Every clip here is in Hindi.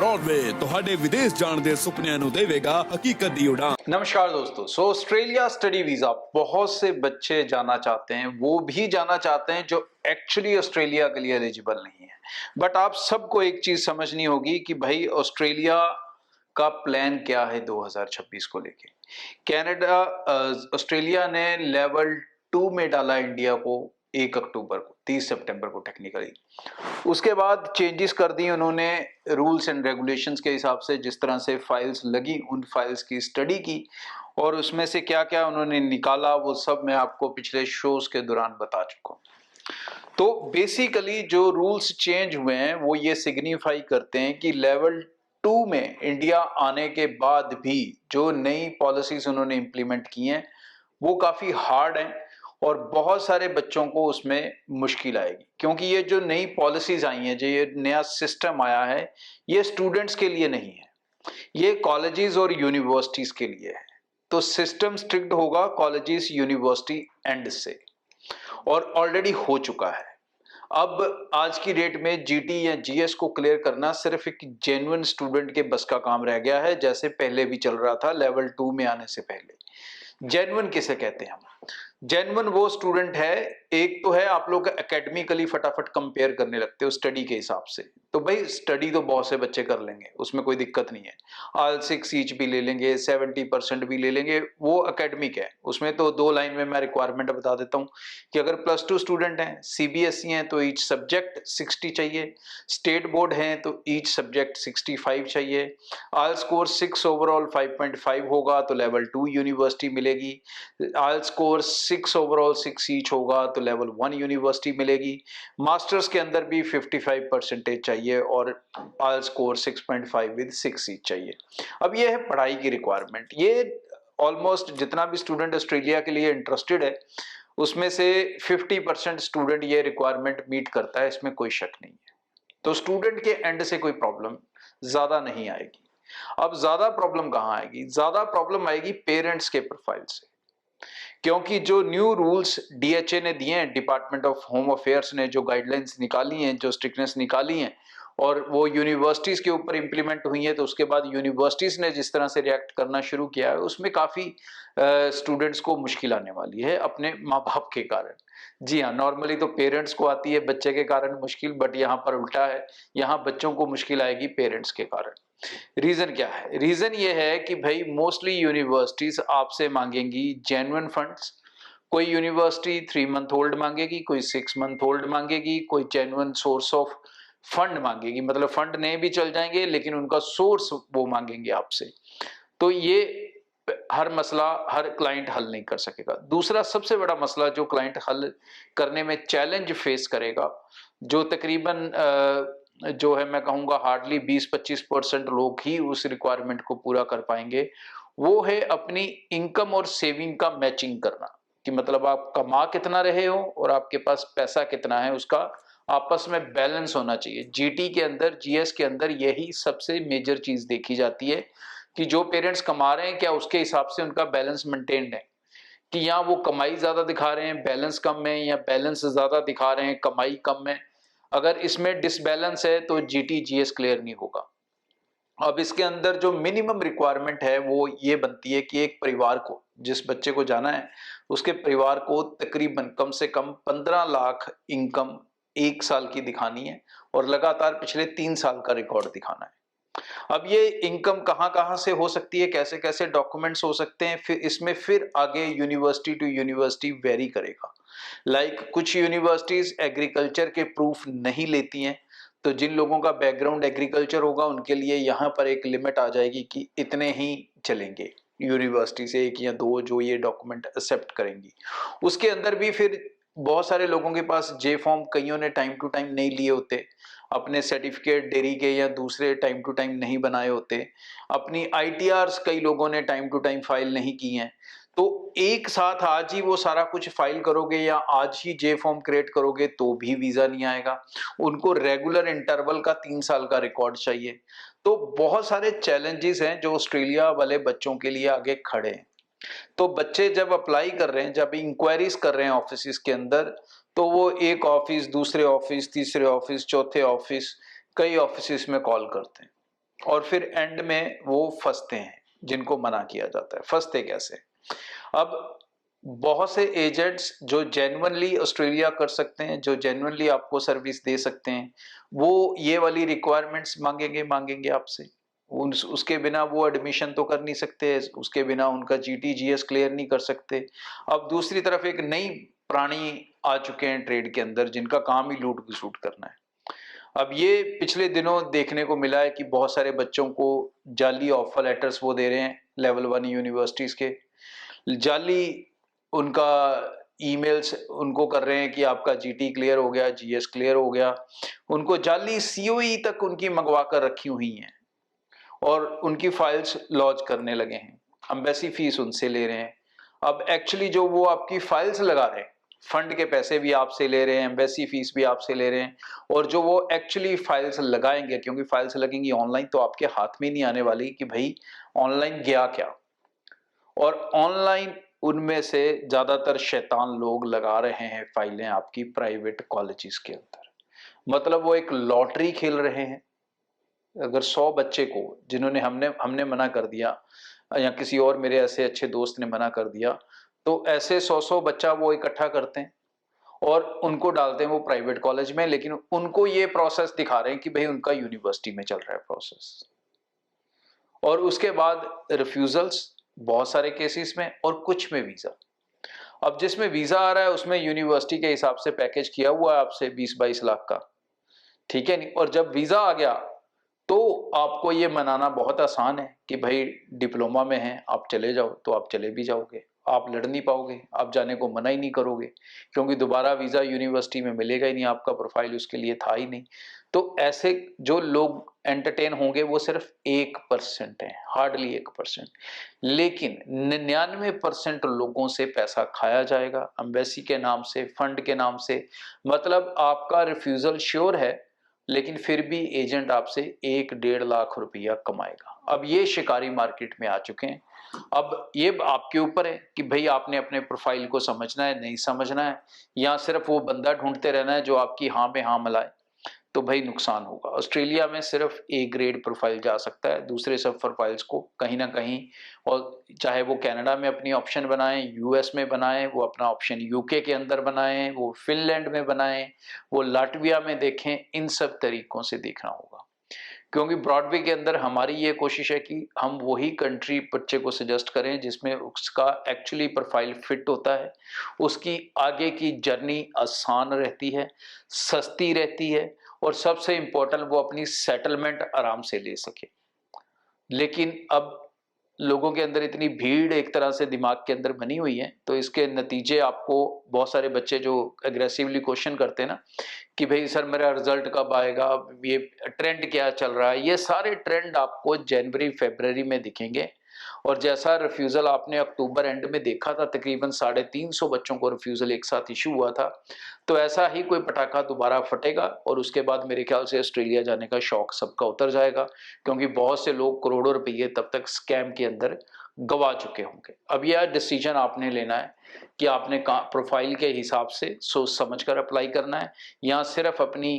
ਰੌਨਵੇ ਤੁਹਾਡੇ ਵਿਦੇਸ਼ ਜਾਣ ਦੇ ਸੁਪਨਿਆਂ ਨੂੰ ਦੇਵੇਗਾ ਹਕੀਕਤ ਦੀ ਉਡਾਨ। नमस्कार दोस्तों। ऑस्ट्रेलिया स्टडी वीजा बहुत से बच्चे जाना चाहते हैं, वो भी जाना चाहते हैं जो एक्चुअली ऑस्ट्रेलिया के लिए एलिजिबल नहीं है। बट आप सबको एक चीज समझनी होगी कि भाई ऑस्ट्रेलिया का प्लान क्या है 2026 को लेके। कनाडा ऑस्ट्रेलिया ने लेवल 2 में डाला इंडिया को 1 अक्टूबर को, 30 सितंबर को टेक्निकली। उसके बाद चेंजेस कर दी उन्होंने रूल्स एंड रेगुलेशंस के हिसाब से, जिस तरह से फाइल्स लगी उन फाइल्स की स्टडी की और उसमें से क्या क्या उन्होंने निकाला वो सब मैं आपको पिछले शोज के दौरान बता चुका हूं। तो बेसिकली जो रूल्स चेंज हुए हैं वो ये सिग्निफाई करते हैं कि लेवल 2 में इंडिया आने के बाद भी जो नई पॉलिसीज उन्होंने इंप्लीमेंट की हैं वो काफी हार्ड हैं और बहुत सारे बच्चों को उसमें मुश्किल आएगी, क्योंकि ये जो नई पॉलिसीज आई हैं, जो ये नया सिस्टम आया है, ये स्टूडेंट्स के लिए नहीं है, ये कॉलेजेस और यूनिवर्सिटीज के लिए है। तो सिस्टम स्ट्रिक्ट होगा कॉलेजेस यूनिवर्सिटी एंड से, और ऑलरेडी हो चुका है। अब आज की डेट में जीटी या जीएस को क्लियर करना सिर्फ एक जेन्युइन स्टूडेंट के बस का काम रह गया है, जैसे पहले भी चल रहा था लेवल 2 में आने से पहले। जेन्युइन किसे कहते हैं हम? जेन्युइन वो स्टूडेंट है, एक तो है आप लोग एकेडमिकली फटाफट कंपेयर करने लगते हो स्टडी के हिसाब से, तो भाई स्टडी तो बहुत से बच्चे कर लेंगे, उसमें कोई दिक्कत नहीं है। ऑल 6 ईच भी ले लेंगे, 70% भी ले लेंगे, वो एकेडमिक है। उसमें तो 2 लाइन में मैं रिक्वायरमेंट बता देता हूँ कि अगर +2 स्टूडेंट हैं, सीबीएसई हैं तो ईच सब्जेक्ट 60 चाहिए, स्टेट बोर्ड हैं तो ईच सब्जेक्ट 65 चाहिए, ऑल स्कोर 6 ओवरऑल 5.5 होगा तो लेवल 2 यूनिवर्सिटी मिलेगी, ऑल स्कोर 6 ओवरऑल 6 ईच होगा तो लेवल 1 यूनिवर्सिटी मिलेगी। मास्टर्स के अंदर भी 55% चाहिए और ऑल स्कोर 6.5 विद 6 ईच चाहिए। अब ये है पढ़ाई की रिक्वायरमेंट। ये ऑलमोस्ट जितना भी स्टूडेंट ऑस्ट्रेलिया के लिए इंटरेस्टेड है उसमें से 50% स्टूडेंट ये रिक्वायरमेंट मीट करता है, इसमें कोई शक नहीं है। तो स्टूडेंट के एंड से कोई प्रॉब्लम ज्यादा नहीं आएगी। अब ज्यादा प्रॉब्लम कहाँ आएगी? ज्यादा प्रॉब्लम आएगी पेरेंट्स के प्रोफाइल से, क्योंकि जो न्यू रूल्स डीएचए ने दिए हैं, डिपार्टमेंट ऑफ होम अफेयर्स ने जो गाइडलाइंस निकाली हैं, जो स्ट्रिक्टनेस निकाली हैं, और वो यूनिवर्सिटीज के ऊपर इंप्लीमेंट हुई है, तो उसके बाद यूनिवर्सिटीज ने जिस तरह से रिएक्ट करना शुरू किया है उसमें काफी स्टूडेंट्स को मुश्किल आने वाली है अपने माँ बाप के कारण। जी हाँ, नॉर्मली तो पेरेंट्स को आती है बच्चे के कारण मुश्किल, बट यहाँ पर उल्टा है, यहाँ बच्चों को मुश्किल आएगी पेरेंट्स के कारण। रीजन क्या है? रीजन ये है कि भाई मोस्टली यूनिवर्सिटीज आपसे मांगेंगी जेन्युइन फंड्स। कोई यूनिवर्सिटी 3 मंथ ओल्ड मांगेगी, कोई 6 मंथ ओल्ड मांगेगी, कोई जेन्युइन सोर्स ऑफ फंड मांगेगी, मतलब फंड नहीं भी चल जाएंगे लेकिन उनका सोर्स वो मांगेंगे आपसे। तो ये हर मसला हर क्लाइंट हल नहीं कर सकेगा। दूसरा सबसे बड़ा मसला जो क्लाइंट हल करने में चैलेंज फेस करेगा, जो तकरीबन जो है मैं कहूँगा हार्डली 20-25% लोग ही उस रिक्वायरमेंट को पूरा कर पाएंगे, वो है अपनी इनकम और सेविंग का मैचिंग करना। कि मतलब आप कमा कितना रहे हो और आपके पास पैसा कितना है, उसका आपस में बैलेंस होना चाहिए। जीटी के अंदर, जीएस के अंदर यही सबसे मेजर चीज देखी जाती है कि जो पेरेंट्स कमा रहे हैं क्या उसके हिसाब से उनका बैलेंस मेंटेन्ड है, कि यहाँ वो कमाई ज्यादा दिखा रहे हैं बैलेंस कम है, या बैलेंस ज्यादा दिखा रहे हैं कमाई कम है। अगर इसमें डिसबैलेंस है तो जीटी जीएस क्लियर नहीं होगा। अब इसके अंदर जो मिनिमम रिक्वायरमेंट है वो ये बनती है कि एक परिवार को, जिस बच्चे को जाना है उसके परिवार को तकरीबन कम से कम 15 लाख इनकम 1 साल की दिखानी है और लगातार पिछले 3 साल का रिकॉर्ड दिखाना है। अब ये इनकम कहाँ कहाँ से हो सकती है, कैसे कैसे डॉक्यूमेंट्स हो सकते हैं, फिर इसमें फिर आगे यूनिवर्सिटी टू यूनिवर्सिटी वेरी करेगा। लाइक कुछ यूनिवर्सिटीज एग्रीकल्चर के प्रूफ नहीं लेती हैं, तो जिन लोगों का बैकग्राउंड एग्रीकल्चर होगा उनके लिए यहाँ पर एक लिमिट आ जाएगी कि इतने ही चलेंगे यूनिवर्सिटी से, 1 या 2 जो ये डॉक्यूमेंट एक्सेप्ट करेंगी। उसके अंदर भी फिर बहुत सारे लोगों के पास जे फॉर्म कईयों ने टाइम टू टाइम नहीं लिए होते, अपने सर्टिफिकेट डेयरी के या दूसरे टाइम टू टाइम नहीं बनाए होते, अपनी आईटीआर्स कई लोगों ने टाइम टू टाइम फाइल नहीं की हैं। तो एक साथ आज ही वो सारा कुछ फाइल करोगे या आज ही जे फॉर्म क्रिएट करोगे तो भी वीजा नहीं आएगा। उनको रेगुलर इंटरवल का 3 साल का रिकॉर्ड चाहिए। तो बहुत सारे चैलेंजेस हैं जो ऑस्ट्रेलिया वाले बच्चों के लिए आगे खड़े हैं। तो बच्चे जब अप्लाई कर रहे हैं, जब इंक्वायरीज कर रहे हैं ऑफिस के अंदर, तो वो एक ऑफिस, दूसरे ऑफिस, तीसरे ऑफिस, चौथे ऑफिस, कई ऑफिस में कॉल करते हैं। और फिर एंड में वो फंसते हैं जिनको मना किया जाता है। फंसते कैसे? अब बहुत से एजेंट्स जो जेन्युइनली ऑस्ट्रेलिया कर सकते हैं, जो जेन्युइनली आपको सर्विस दे सकते हैं, वो ये वाली रिक्वायरमेंट्स मांगेंगे आपसे। उसके बिना वो एडमिशन तो कर नहीं सकते, उसके बिना उनका जीटीजीएस क्लियर नहीं कर सकते। अब दूसरी तरफ एक नई प्राणी आ चुके हैं ट्रेड के अंदर, जिनका काम ही लूट घसूट करना है। अब ये पिछले दिनों देखने को मिला है कि बहुत सारे बच्चों को जाली ऑफर लेटर्स वो दे रहे हैं लेवल 1 यूनिवर्सिटीज के, जाली उनका ईमेल्स उनको कर रहे हैं कि आपका जीटी क्लियर हो गया, जीएस क्लियर हो गया। उनको जाली सीओई तक उनकी मंगवा कर रखी हुई हैं और उनकी फाइल्स लॉन्च करने लगे हैं। एम्बेसी फीस उनसे ले रहे हैं। अब एक्चुअली जो वो आपकी फाइल्स लगा रहे हैं, फंड के पैसे भी आपसे ले रहे हैं, एम्बेसी फीस भी आपसे ले रहे हैं, और जो वो एक्चुअली फाइल्स लगाएंगे, क्योंकि फाइल्स लगेंगी ऑनलाइन, तो आपके हाथ में नहीं आने वाली कि भाई ऑनलाइन गया क्या। और ऑनलाइन उनमें से ज्यादातर शैतान लोग लगा रहे हैं फाइलें आपकी प्राइवेट कॉलेजेस के अंदर। मतलब वो एक लॉटरी खेल रहे हैं। अगर 100 बच्चे को, जिन्होंने हमने मना कर दिया या किसी और मेरे ऐसे अच्छे दोस्त ने मना कर दिया, तो ऐसे 100 बच्चा वो इकट्ठा करते हैं और उनको डालते हैं वो प्राइवेट कॉलेज में, लेकिन उनको ये प्रोसेस दिखा रहे हैं कि भाई उनका यूनिवर्सिटी में चल रहा है प्रोसेस। और उसके बाद रिफ्यूजल्स बहुत सारे केसेस में, और कुछ में वीजा। अब जिसमें वीजा आ रहा है उसमें यूनिवर्सिटी के हिसाब से पैकेज किया हुआ है आपसे 20-22 लाख का, ठीक है नहीं। और जब वीजा आ गया तो आपको ये मनाना बहुत आसान है कि भाई डिप्लोमा में है, आप चले जाओ, तो आप चले भी जाओगे। आप लड़ नहीं पाओगे, आप जाने को मना ही नहीं करोगे, क्योंकि दोबारा वीजा यूनिवर्सिटी में मिलेगा ही नहीं, आपका प्रोफाइल उसके लिए था ही नहीं। तो ऐसे जो लोग एंटरटेन होंगे वो सिर्फ 1% है, हार्डली 1%। लेकिन 99% लोगों से पैसा खाया जाएगा एम्बेसी के नाम से, फंड के नाम से। मतलब आपका रिफ्यूजल श्योर है, लेकिन फिर भी एजेंट आपसे 1-1.5 लाख रुपया कमाएगा। अब ये शिकारी मार्केट में आ चुके हैं। अब ये आपके ऊपर है कि भाई आपने अपने प्रोफाइल को समझना है, नहीं समझना है, या सिर्फ वो बंदा ढूंढते रहना है जो आपकी हाँ में हाँ मिलाए। तो भाई नुकसान होगा। ऑस्ट्रेलिया में सिर्फ ए ग्रेड प्रोफाइल जा सकता है, दूसरे सब प्रोफाइल्स को कहीं ना कहीं, और चाहे वो कनाडा में अपनी ऑप्शन बनाएं, यूएस में बनाएं, वो अपना ऑप्शन यूके के अंदर बनाएं, वो फिनलैंड में बनाएं, वो लाटविया में देखें, इन सब तरीकों से देखना होगा। क्योंकि ब्रॉडवे के अंदर हमारी ये कोशिश है कि हम वही कंट्री बच्चे को सजेस्ट करें जिसमें उसका एक्चुअली प्रोफाइल फिट होता है, उसकी आगे की जर्नी आसान रहती है, सस्ती रहती है, और सबसे इंपॉर्टेंट वो अपनी सेटलमेंट आराम से ले सके। लेकिन अब लोगों के अंदर इतनी भीड़ एक तरह से दिमाग के अंदर बनी हुई है, तो इसके नतीजे आपको बहुत सारे बच्चे जो एग्रेसिवली क्वेश्चन करते हैं ना कि भाई सर मेरा रिजल्ट कब आएगा, ये ट्रेंड क्या चल रहा है, ये सारे ट्रेंड आपको जनवरी फरवरी में दिखेंगे। और जैसा रिफ्यूजल आपने अक्टूबर एंड में देखा था, तकरीबन 350 बच्चों को रिफ्यूजल एक साथ इशू हुआ था, तो ऐसा ही कोई पटाखा दोबारा फटेगा और उसके बाद मेरे ख्याल से ऑस्ट्रेलिया जाने का शौक सबका उतर जाएगा, क्योंकि बहुत से लोग करोड़ों रुपये तब तक स्कैम के अंदर गवा चुके होंगे। अब यह डिसीजन आपने लेना है कि आपने प्रोफाइल के हिसाब से सोच समझकर अप्लाई करना है, या सिर्फ अपनी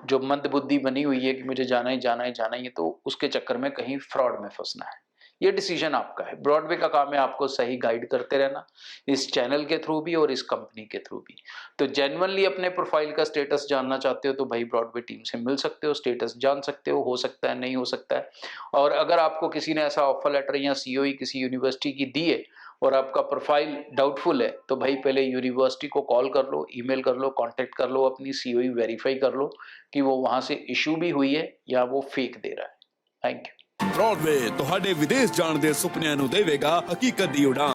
जो मंदबुद्धि बनी हुई है कि मुझे जाना ही जाना ही जाना ही है, तो उसके चक्कर में कहीं फ्रॉड में फंसना है। ये डिसीजन आपका है। ब्रॉडवे का काम है आपको सही गाइड करते रहना, इस चैनल के थ्रू भी और इस कंपनी के थ्रू भी। तो जेन्युइनली अपने प्रोफाइल का स्टेटस जानना चाहते हो तो भाई ब्रॉडवे टीम से मिल सकते हो, स्टेटस जान सकते हो सकता है, नहीं हो सकता है। और अगर आपको किसी ने ऐसा ऑफर लेटर या सीओई किसी यूनिवर्सिटी की दी है और आपका प्रोफाइल डाउटफुल है, तो भाई पहले यूनिवर्सिटी को कॉल कर लो, ईमेल कर लो, कांटेक्ट कर लो, अपनी सीओई वेरीफाई कर लो कि वो वहां से इशू भी हुई है या वो फेक दे रहा है। Thank you. ब्रॉडवे ਤੁਹਾਡੇ ਵਿਦੇਸ਼ ਜਾਣ ਦੇ ਸੁਪਨਿਆਂ ਨੂੰ ਦੇਵੇਗਾ ਹਕੀਕਤ ਦੀ ਉਡਾਨ।